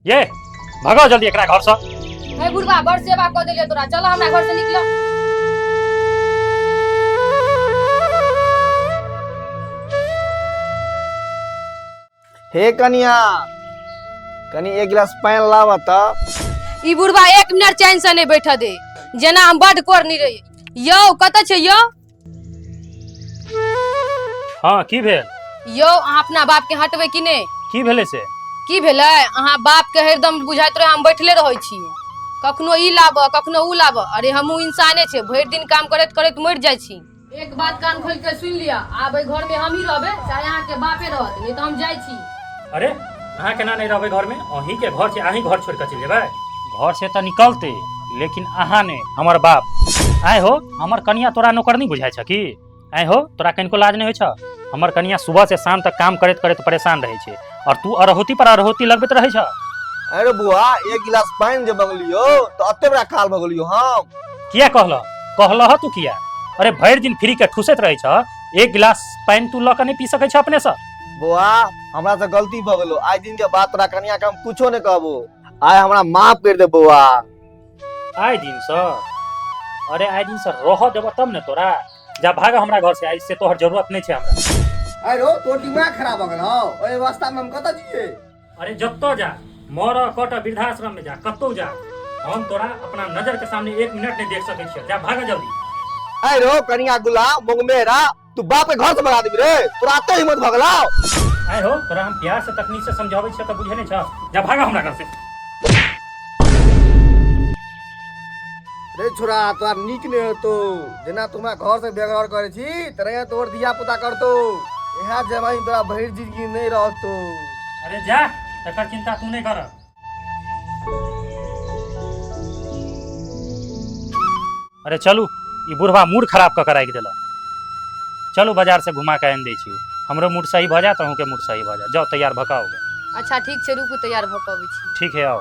ये भगाओ जल्दी एकरा घर से। हे बुढ़वा बड़ सेवा कर देलियो तोरा, चल हमरा घर से निकल। हे कनिया, कनी एक गिलास पानी लावा त। ई बुढ़वा 1 मिनट चैन से नहीं बैठ दे, जेना हम बड कोर नहीं रही। यो कत छे यो? हाँ की भेल? यो अहाँ अपना बाप के हटबे कि नहीं? की भेले से? की भेलै? अहाँ बाप के हरदम बुझाइत रहे हम बैठले रहै छी, कखनो ई लाब कखनो ऊ लाब। अरे हमहू इंसाने छे, भर दिन काम करत करत मर जाय छी। एक बात कान खोल के सुन लिया, आब घर में हम ही रहबे चाहे अहाँ के बापे रहत, नहीं तो हम जाय छी। अरे अहाँ केना नहीं रहबे घर में? अहीं के घर से अहीं घर छोड़ के चल जेबै? घर से तो निकलते, लेकिन अहाँ ने हमर बाप आए हो। हमर कनिया तोरा नौकरनी बुझाय छ की? आए हो, तोरा कनिको लाज नहीं होय छ? हमर कनिया सुबह से शाम तक काम करत करत परेशान रहे छे, और तू अरहोती पर अरहोती लगबैत रहे छ। अरे बुआ, एक गिलास पानी जे मंगलियो तो अत्ते बड़ा काल भगलियो हम। किया कहल तू किया? अरे भर दिन फ्री के ठुसैत रहे छ, एक गिलास पानी तू ल के नहीं पी सकै छ अपने से? बुआ, हमरा से गलती भ गेलो, आज दिन के बाद तोरा कनिया के हम कुछो नहीं कहबो। आय हमरा माफ कर दे बुआ। आय दिन से? अरे आय दिन से रह देब तब ने तोरा। जा भाग हमरा घर से, आज से तोहर जरूरत नहीं छे हमरा। अरे तो दिमाग खराब भ गेल हो, ओए अवस्था में हम कत जिए? अरे जत्तो जा, मर कट वृद्धाश्रम में जा, कत्तो जा, हम तोरा अपना नजर के सामने 1 मिनट नहीं देख सकै छियै। जा भाग जल्दी। अरे कनिया गुलाम मुंगमेरा, तू बाप के घर से भगा देबी रे, तोरा अत्ते हिम्मत भ गेलौ। आय हो, तोरा हम प्यार से तकनीक से समझाबै छ त बुझे नहीं छ। जा भाग हमरा घर से। रे छोरा, तोरा नीक नहीं होतो, जेना तुमा घर से बेघर करे छी तरह तोर दिया पुता करतो। यहाँ जमाई तोरा भइर जिंदगी नहीं रहतो। अरे जा, तकर चिंता तू नहीं कर। अरे चलू, ई बुढ़वा मूड खराब क के राखि देला। चलू बाजार से घुमा के आन दै छी, हमरो मूड सही भ जात, अहूँ के मूड सही भ जात। जाओ तैयार भकाओगे। अच्छा ठीक छे, रुकू तैयार भ के अबै छी। ठीक है, आओ।